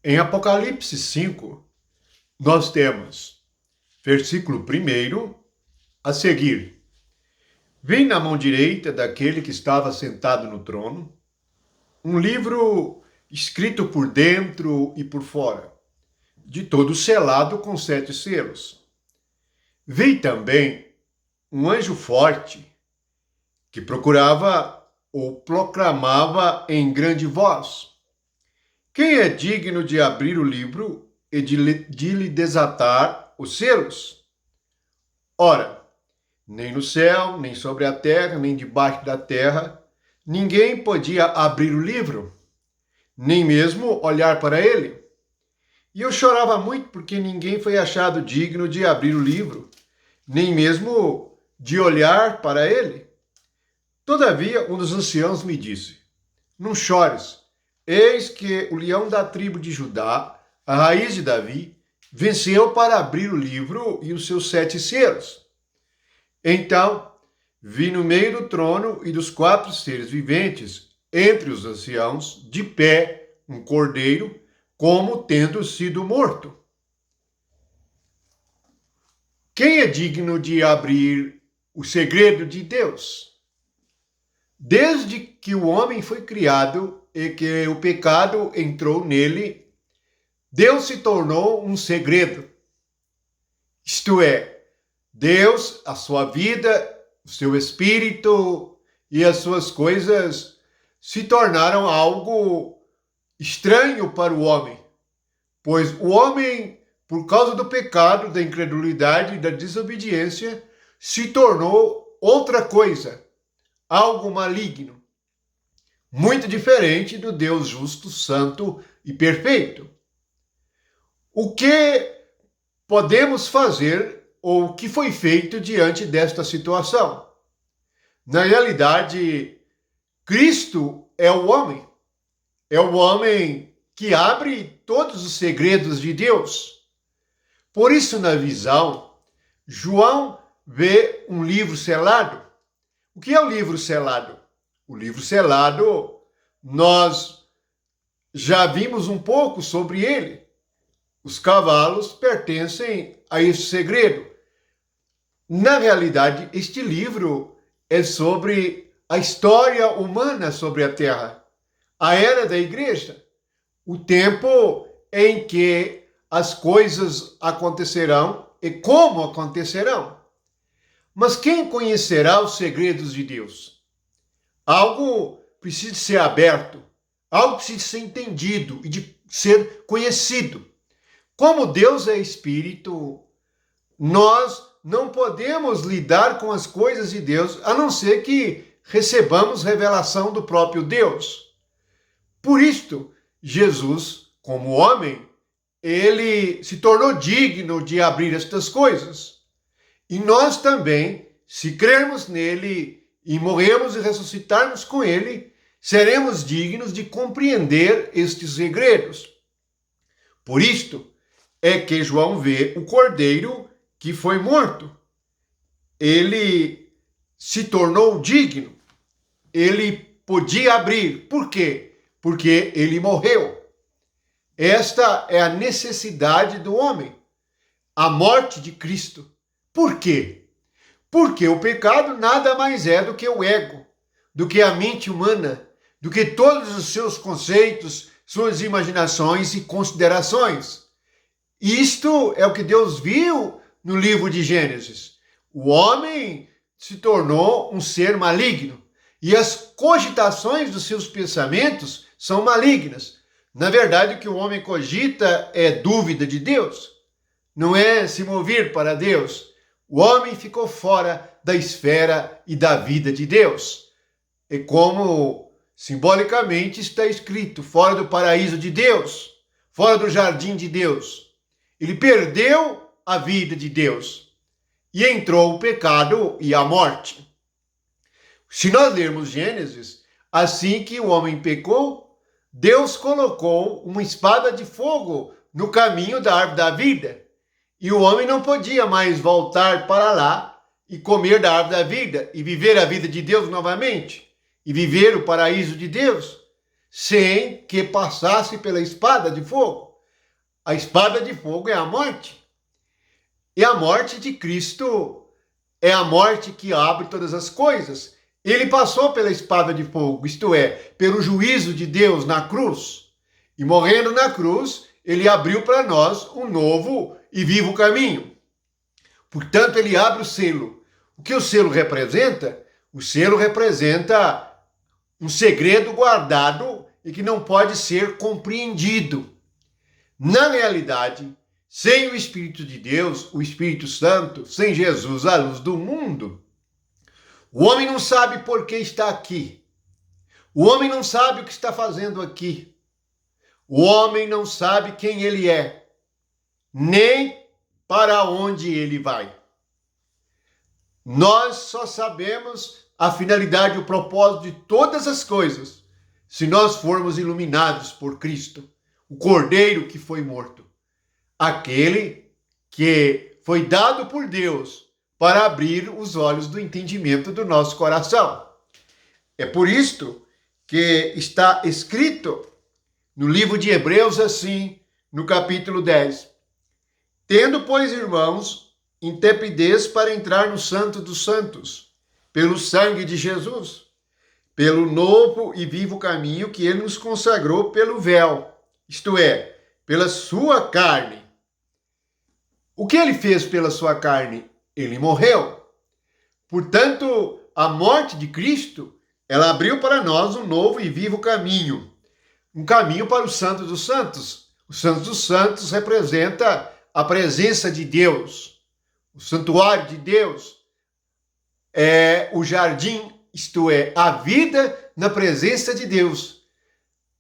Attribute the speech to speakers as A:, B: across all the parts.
A: Em Apocalipse 5, nós temos, versículo 1 a seguir. Vi na mão direita daquele que estava sentado no trono um livro escrito por dentro e por fora, de todo selado com 7 selos. Vi também um anjo forte que procurava ou proclamava em grande voz: quem é digno de abrir o livro e de lhe desatar os selos? Ora, nem no céu, nem sobre a terra, nem debaixo da terra, ninguém podia abrir o livro, nem mesmo olhar para ele. E eu chorava muito porque ninguém foi achado digno de abrir o livro, nem mesmo de olhar para ele. Todavia, um dos anciãos me disse: não chores, eis que o leão da tribo de Judá, a raiz de Davi, venceu para abrir o livro e os seus 7 selos. Então, vi no meio do trono e dos 4 seres viventes, entre os anciãos, de pé, um cordeiro, como tendo sido morto. Quem é digno de abrir o segredo de Deus? Desde que o homem foi criado e que o pecado entrou nele, Deus se tornou um segredo. Isto é, Deus, a sua vida, o seu espírito e as suas coisas se tornaram algo estranho para o homem, pois o homem, por causa do pecado, da incredulidade e da desobediência, se tornou outra coisa, algo maligno, muito diferente do Deus justo, santo e perfeito. O que podemos fazer ou o que foi feito diante desta situação? Na realidade, Cristo é o homem que abre todos os segredos de Deus. Por isso, na visão, João vê um livro selado. O que é o livro selado? O livro selado, nós já vimos um pouco sobre ele. Os cavalos pertencem a esse segredo. Na realidade, este livro é sobre a história humana sobre a Terra, a era da igreja, o tempo em que as coisas acontecerão e como acontecerão. Mas quem conhecerá os segredos de Deus? Algo precisa ser aberto, algo precisa ser entendido e de ser conhecido. Como Deus é espírito, nós não podemos lidar com as coisas de Deus, a não ser que recebamos revelação do próprio Deus. Por isto, Jesus, como homem, ele se tornou digno de abrir estas coisas. E nós também, se crermos nele e morrermos e ressuscitarmos com ele, seremos dignos de compreender estes segredos. Por isto é que João vê o cordeiro que foi morto. Ele se tornou digno. Ele podia abrir. Por quê? Porque ele morreu. Esta é a necessidade do homem. A morte de Cristo. Por quê? Porque o pecado nada mais é do que o ego, do que a mente humana, do que todos os seus conceitos, suas imaginações e considerações. Isto é o que Deus viu no livro de Gênesis. O homem se tornou um ser maligno e as cogitações dos seus pensamentos são malignas. Na verdade, o que o homem cogita é dúvida de Deus, não é se mover para Deus. O homem ficou fora da esfera e da vida de Deus. E como simbolicamente está escrito, fora do paraíso de Deus, fora do jardim de Deus. Ele perdeu a vida de Deus e entrou o pecado e a morte. Se nós lermos Gênesis, assim que o homem pecou, Deus colocou uma espada de fogo no caminho da árvore da vida. E o homem não podia mais voltar para lá e comer da árvore da vida e viver a vida de Deus novamente e viver o paraíso de Deus sem que passasse pela espada de fogo. A espada de fogo é a morte. E a morte de Cristo é a morte que abre todas as coisas. Ele passou pela espada de fogo, isto é, pelo juízo de Deus na cruz. E morrendo na cruz, ele abriu para nós um novo e vivo caminho. Portanto, ele abre o selo. O que o selo representa? O selo representa um segredo guardado e que não pode ser compreendido. Na realidade, sem o Espírito de Deus, o Espírito Santo, sem Jesus, a luz do mundo, o homem não sabe por que está aqui. O homem não sabe o que está fazendo aqui. O homem não sabe quem ele é, nem para onde ele vai. Nós só sabemos a finalidade e o propósito de todas as coisas se nós formos iluminados por Cristo, o Cordeiro que foi morto, aquele que foi dado por Deus para abrir os olhos do entendimento do nosso coração. É por isto que está escrito no livro de Hebreus assim, no capítulo 10. Tendo, pois, irmãos, intrepidez para entrar no Santo dos Santos, pelo sangue de Jesus, pelo novo e vivo caminho que ele nos consagrou pelo véu, isto é, pela sua carne. O que ele fez pela sua carne? Ele morreu. Portanto, a morte de Cristo, ela abriu para nós um novo e vivo caminho. Um caminho para o Santo dos Santos. O Santo dos Santos representa a presença de Deus. O santuário de Deus é o jardim, isto é, a vida na presença de Deus.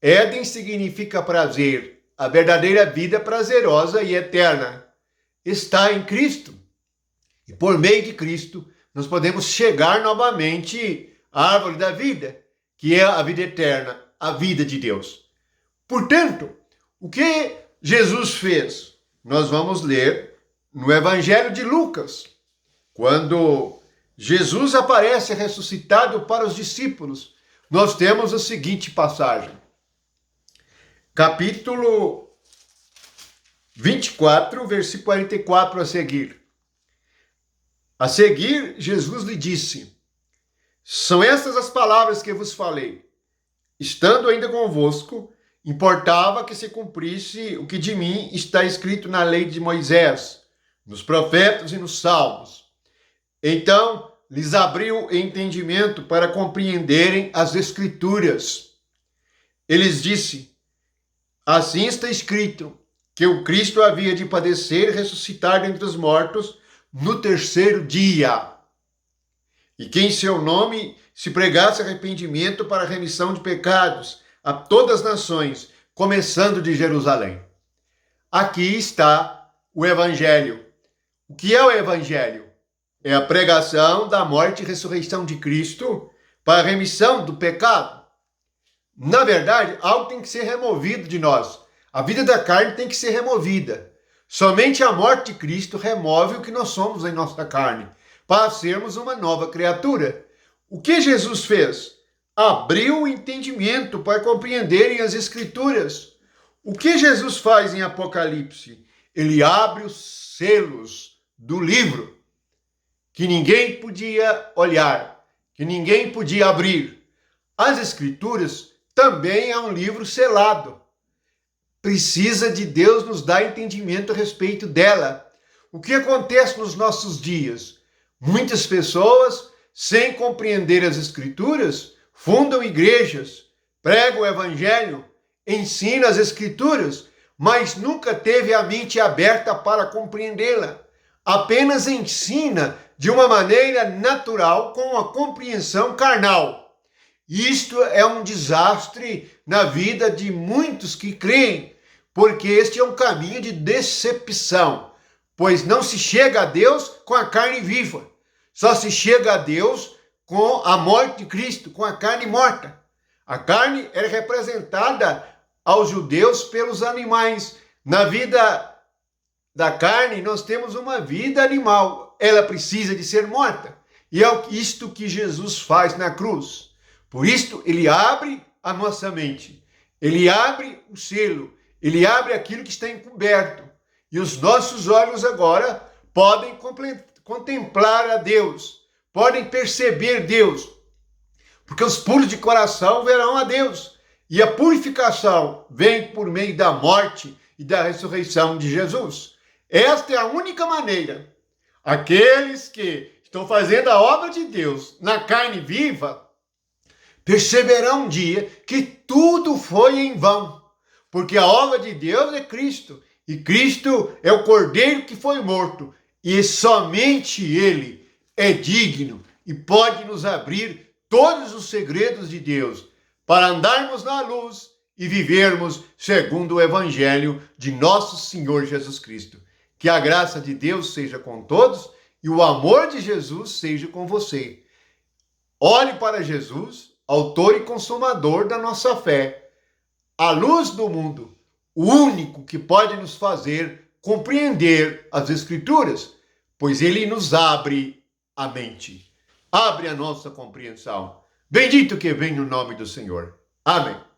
A: Éden significa prazer. A verdadeira vida prazerosa e eterna está em Cristo. E por meio de Cristo, nós podemos chegar novamente à árvore da vida, que é a vida eterna, a vida de Deus. Portanto, o que Jesus fez? Nós vamos ler no Evangelho de Lucas, quando Jesus aparece ressuscitado para os discípulos. Nós temos a seguinte passagem. Capítulo 24, versículo 44 a seguir. A seguir, Jesus lhe disse: são estas as palavras que vos falei. Estando ainda convosco, importava que se cumprisse o que de mim está escrito na lei de Moisés, nos profetas e nos salmos. Então, lhes abriu entendimento para compreenderem as Escrituras. Eles disse: assim está escrito, que o Cristo havia de padecer e ressuscitar dentre os mortos no terceiro dia. E que em seu nome se pregasse arrependimento para a remissão de pecados a todas as nações, começando de Jerusalém. Aqui está o Evangelho. O que é o Evangelho? É a pregação da morte e ressurreição de Cristo para a remissão do pecado. Na verdade, algo tem que ser removido de nós. A vida da carne tem que ser removida. Somente a morte de Cristo remove o que nós somos em nossa carne, para sermos uma nova criatura. O que Jesus fez? Abriu o entendimento para compreenderem as Escrituras. O que Jesus faz em Apocalipse? Ele abre os selos do livro, que ninguém podia olhar, que ninguém podia abrir. As Escrituras também é um livro selado. Precisa de Deus nos dar entendimento a respeito dela. O que acontece nos nossos dias? Muitas pessoas, sem compreender as Escrituras, fundam igrejas, pregam o Evangelho, ensinam as Escrituras, mas nunca teve a mente aberta para compreendê-la. Apenas ensina de uma maneira natural, com a compreensão carnal. Isto é um desastre na vida de muitos que creem, porque este é um caminho de decepção, pois não se chega a Deus com a carne viva, só se chega a Deus com a morte de Cristo, com a carne morta. A carne é representada aos judeus pelos animais. Na vida da carne, nós temos uma vida animal. Ela precisa de ser morta. E é isto que Jesus faz na cruz. Por isto, ele abre a nossa mente. Ele abre o selo. Ele abre aquilo que está encoberto. E os nossos olhos agora podem contemplar a Deus, podem perceber Deus, porque os puros de coração verão a Deus. E a purificação vem por meio da morte e da ressurreição de Jesus. Esta é a única maneira. Aqueles que estão fazendo a obra de Deus na carne viva perceberão um dia que tudo foi em vão, porque a obra de Deus é Cristo, e Cristo é o Cordeiro que foi morto, e somente Ele é digno e pode nos abrir todos os segredos de Deus para andarmos na luz e vivermos segundo o Evangelho de nosso Senhor Jesus Cristo. Que a graça de Deus seja com todos e o amor de Jesus seja com você. Olhe para Jesus, autor e consumador da nossa fé, a luz do mundo, o único que pode nos fazer compreender as Escrituras, pois ele nos abre a mente, abre a nossa compreensão. Bendito que vem no nome do Senhor. Amém.